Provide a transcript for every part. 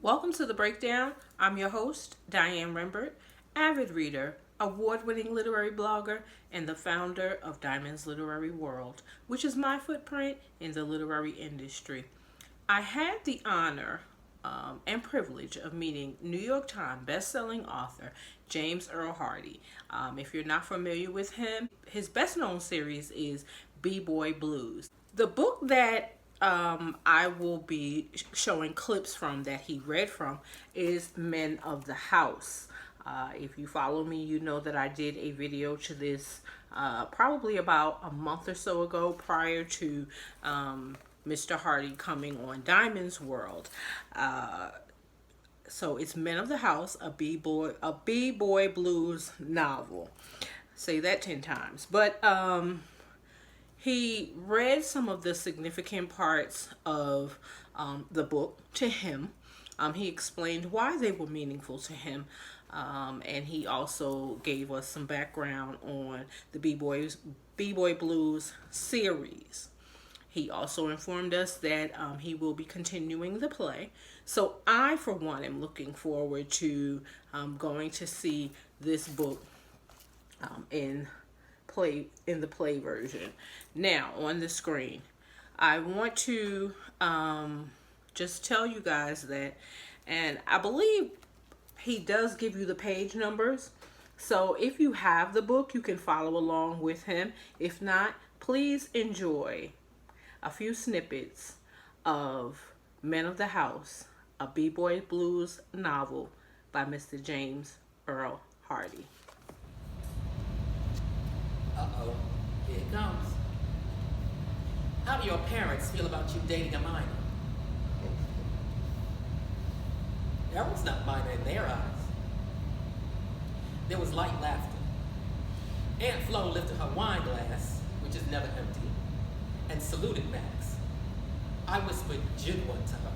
Welcome to The Breakdown. I'm your host, Diane Rembert, avid reader, award-winning literary blogger, and the founder of Diamond's Literary World, which is my footprint in the literary industry. I had the honor and privilege of meeting New York Times bestselling author James Earl Hardy. If you're not familiar with him, his best-known series is B-Boy Blues. The book that I will be showing clips from that he read from is Men of the House. If you follow me, you know that I did a video to this probably about a month or so ago prior to Mr. Hardy coming on Diamond's World. So it's Men of the House, a B-Boy Blues novel. Say that 10 times. But he read some of the significant parts of the book to him. He explained why they were meaningful to him. And he also gave us some background on the B-Boy Blues series. He also informed us that he will be continuing the play. So I, for one, am looking forward to going to see this book in the play version. Now, on the screen, I want to just tell you guys that, and I believe he does give you the page numbers. So if you have the book, you can follow along with him. If not, please enjoy a few snippets of Men of the House, a B-Boy Blues novel by Mr. James Earl Hardy. Uh-oh, here it comes. How do your parents feel about you dating a minor? Earl's not minor in their eyes. There was light laughter. Aunt Flo lifted her wine glass, which is never empty, and saluted Max. I whispered gin one to her.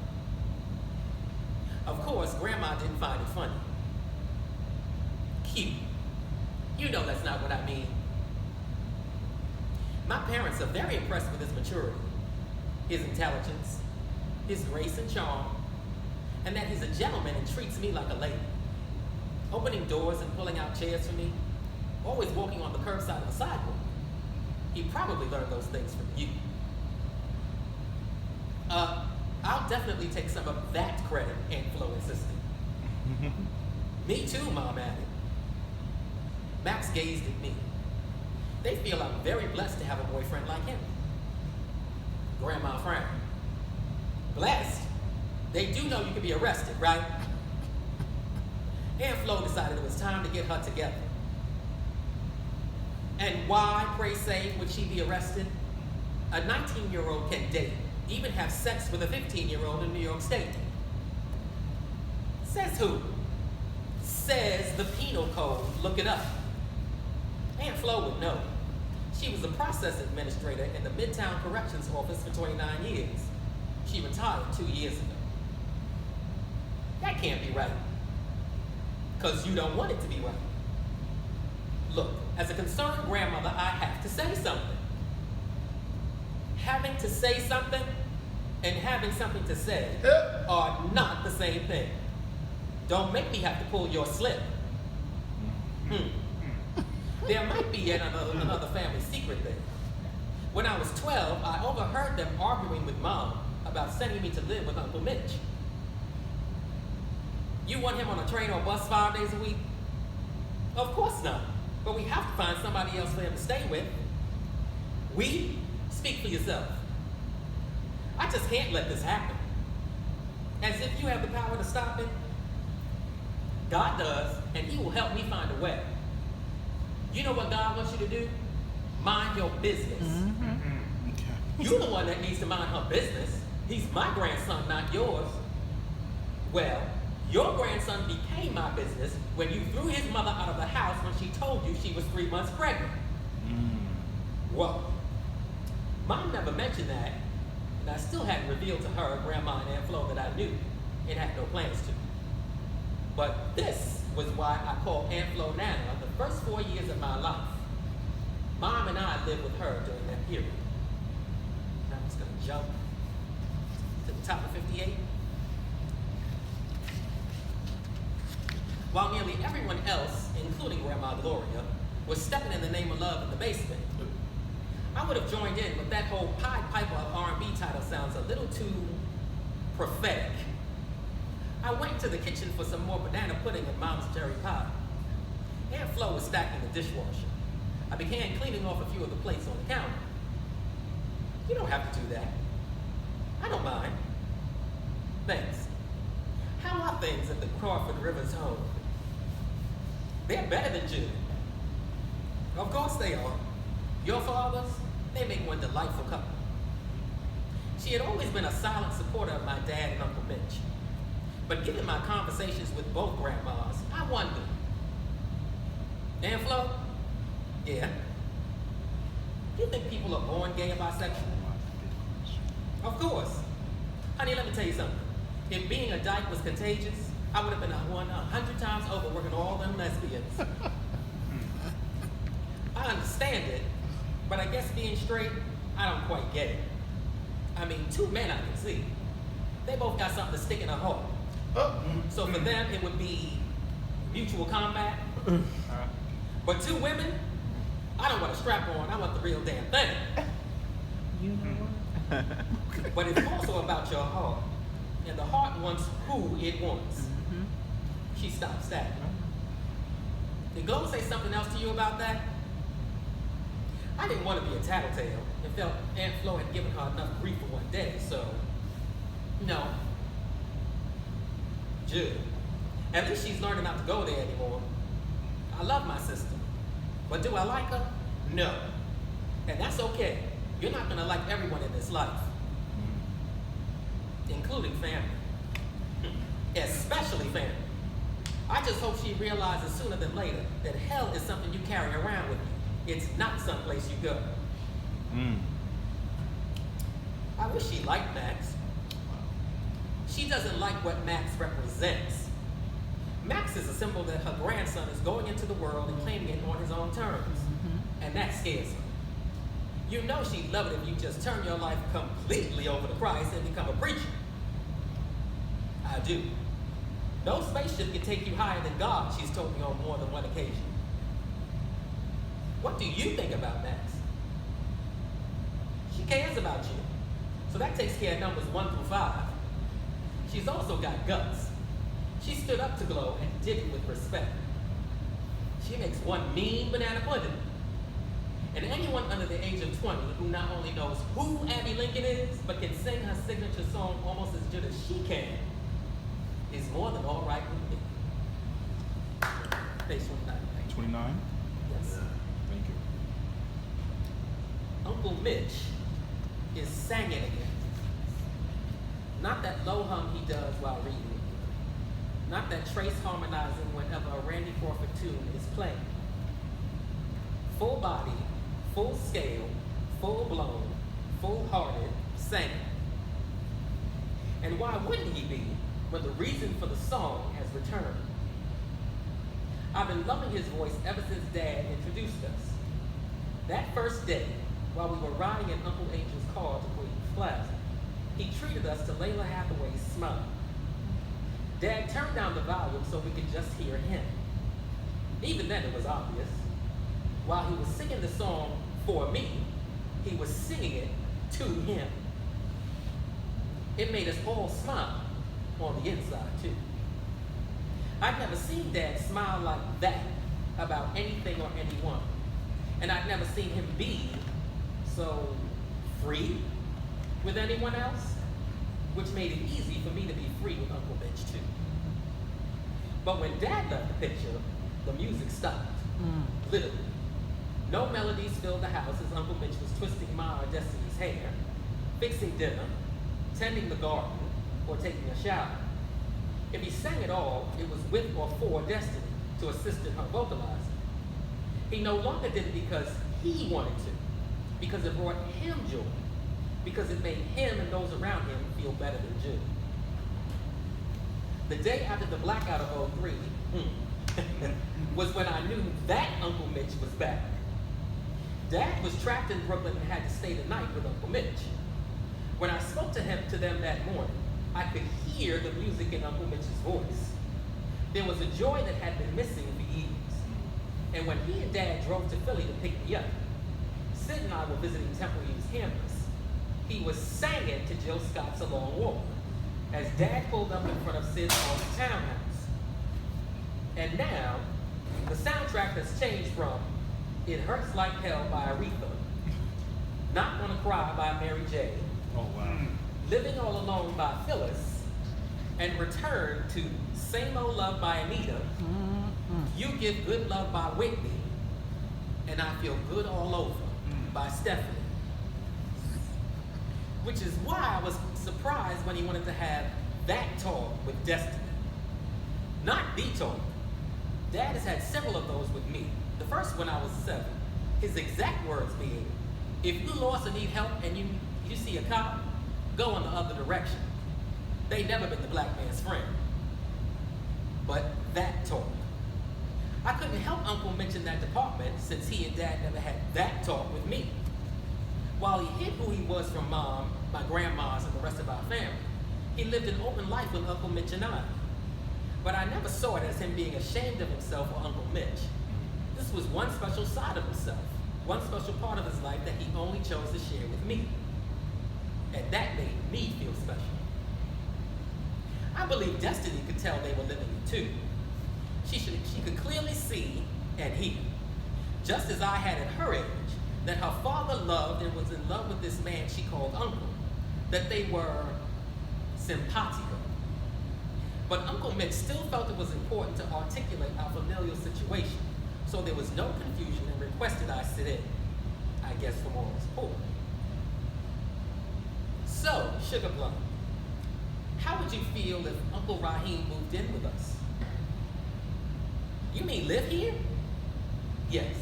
Of course, Grandma didn't find it funny. Cute. You know that's not what I mean. My parents are very impressed with his maturity, his intelligence, his grace and charm, and that he's a gentleman and treats me like a lady. Opening doors and pulling out chairs for me, always walking on the curb side of the sidewalk. He probably learned those things from you. I'll definitely take some of that credit, Aunt Flo insisted. Me too, Mom added. Max gazed at me. They feel I'm very blessed to have a boyfriend like him. Grandma frowned. Blessed? They do know you can be arrested, right? Aunt Flo decided it was time to get her together. And why, pray say, would she be arrested? A 19-year-old can date, even have sex with a 15-year-old in New York State. Says who? Says the penal code. Look it up. Aunt Flo would know. She was a process administrator in the Midtown Corrections Office for 29 years. She retired 2 years ago. That can't be right. Because you don't want it to be right. Look, as a concerned grandmother, I have to say something. Having to say something and having something to say are not the same thing. Don't make me have to pull your slip. There might be another family secret there. When I was 12, I overheard them arguing with Mom about sending me to live with Uncle Mitch. You want him on a train or bus 5 days a week? Of course not. But we have to find somebody else for him to stay with. We? Speak for yourself. I just can't let this happen. As if you have the power to stop it. God does, and he will help me find a way. You know what God wants you to do? Mind your business. Okay. You're the one that needs to mind her business. He's my grandson, not yours. Well, your grandson became my business when you threw his mother out of the house when she told you she was 3 months pregnant. Well, Mom never mentioned that, and I still hadn't revealed to her, Grandma and Aunt Flo, that I knew and had no plans to. But this was why I called Aunt Flo Nana the first 4 years of my life. Mom and I lived with her during that period. And I was going to jump to the top of 58. while nearly everyone else, including Grandma Gloria, was stepping in the name of love in the basement. I would have joined in, but that whole Pied Piper of R&B title sounds a little too prophetic. I went to the kitchen for some more banana pudding and Mom's cherry pie. Aunt Flo was stacking the dishwasher. I began cleaning off a few of the plates on the counter. You don't have to do that. I don't mind. Thanks. How are things at the Crawford Rivers home? They're better than Jude. Of course they are. Your fathers, they make one delightful couple. She had always been a silent supporter of my dad and Uncle Mitch. But given my conversations with both grandmas, I wondered. Aunt Flo? Yeah. Do you think people are born gay or bisexual? Of course. Honey, let me tell you something. If being a dyke was contagious, I would have been 100 times over working all them lesbians. I understand it, but I guess being straight, I don't quite get it. I mean, two men I can see. They both got something to stick in their heart. So for them, it would be mutual combat. But two women, I don't want a strap on, I want the real damn thing. You know what? But it's also about your heart. And the heart wants who it wants. Mm-hmm. She stopped stacking. Did Glow say something else to you about that? I didn't want to be a tattletale and felt Aunt Flo had given her enough grief for one day, so no. Jude. At least she's learning not to go there anymore. I love my sister. But do I like her? No. And that's okay. You're not going to like everyone in this life. Including family. Especially family. I just hope she realizes sooner than later that hell is something you carry around with you. It's not someplace you go. I wish she liked Max. She doesn't like what Max represents. Max is a symbol that her grandson is going into the world and claiming it on his own terms. And that scares her. You know she'd love it if you just turn your life completely over to Christ and become a preacher. I do. No spaceship can take you higher than God, she's told me on more than one occasion. What do you think about Max? She cares about you. So that takes care of numbers 1 through 5. She's also got guts. She stood up to Glow and did it with respect. She makes one mean banana pudding. And anyone under the age of 20 who not only knows who Abby Lincoln is, but can sing her signature song almost as good as she can, is more than all right with me. Page 29. 29? Yes. Thank you. Uncle Mitch is singing again. Not that low hum he does while reading. Not that trace harmonizing whenever a Randy Crawford tune is playing. Full body, full scale, full blown, full hearted singing. And why wouldn't he be when the reason for the song has returned? I've been loving his voice ever since Dad introduced us. That first day, while we were riding in Uncle Angel's car to Queens Plaza, he treated us to Layla Hathaway's Smile. Dad turned down the volume so we could just hear him. Even then it was obvious. While he was singing the song for me, he was singing it to him. It made us all smile on the inside too. I'd never seen Dad smile like that about anything or anyone. And I'd never seen him be so free with anyone else, which made it easy for me to be free with Uncle Mitch too. But when Dad left the picture, the music stopped. Literally. No melodies filled the house as Uncle Mitch was twisting Ma or Destiny's hair, fixing dinner, tending the garden, or taking a shower. If he sang at all, it was with or for Destiny to assist in her vocalizing. He no longer did it because he wanted to, because it brought him joy, because it made him and those around him feel better than Jude. The day after the blackout of '03 was when I knew that Uncle Mitch was back. Dad was trapped in Brooklyn and had to stay the night with Uncle Mitch. When I spoke to them that morning, I could hear the music in Uncle Mitch's voice. There was a joy that had been missing for years. And when he and Dad drove to Philly to pick me up, Sid and I were visiting Temple U's campus. He was singing to Jill Scott's A Long Walk as Dad pulled up in front of Sid's old townhouse. And now, the soundtrack has changed from It Hurts Like Hell by Aretha, Not Gonna Cry by Mary J., Oh, wow. Living All Alone by Phyllis, and Return to Same Old Love by Anita, You Give Good Love by Whitney, and I Feel Good All Over by Stephanie. Which is why I was surprised when he wanted to have that talk with Destiny. Not the talk. Dad has had several of those with me. The first when I was 7. His exact words being, if you lost and need help and you see a cop, go in the other direction. They never been the black man's friend. But that talk. I couldn't help Uncle mention that department since he and Dad never had that talk with me. While he hid who he was from Mom, my grandmas, and the rest of our family, he lived an open life with Uncle Mitch and I. But I never saw it as him being ashamed of himself or Uncle Mitch. This was one special side of himself, one special part of his life that he only chose to share with me. And that made me feel special. I believe Destiny could tell they were living it too. She could clearly see and hear, just as I had at her age, that her father loved and was in love with this man she called Uncle, that they were simpatico. But Uncle Mitch still felt it was important to articulate our familial situation, so there was no confusion and requested I sit in, I guess for moral support. So, Sugar Plum, how would you feel if Uncle Raheem moved in with us? You mean live here? Yes.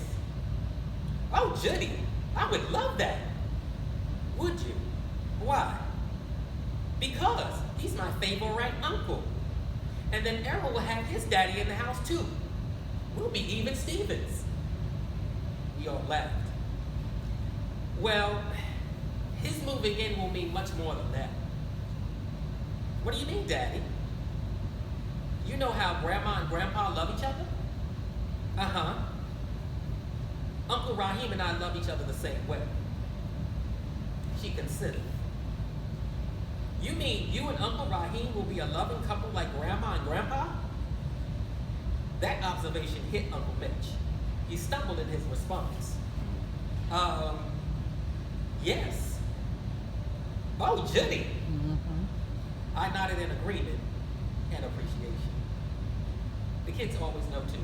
Oh, Judy, I would love that. Would you? Why? Because he's my favorite uncle. And then Earl will have his daddy in the house too. We'll be even Stevens. We all laughed. Well, his moving in will mean much more than that. What do you mean, Daddy? You know how Grandma and Grandpa love each other? Uh-huh. Uncle Raheem and I love each other the same way. She considered. You mean you and Uncle Raheem will be a loving couple like Grandma and Grandpa? That observation hit Uncle Mitch. He stumbled in his response. Yes. Oh, Judy. I nodded in agreement and appreciation. The kids always know too.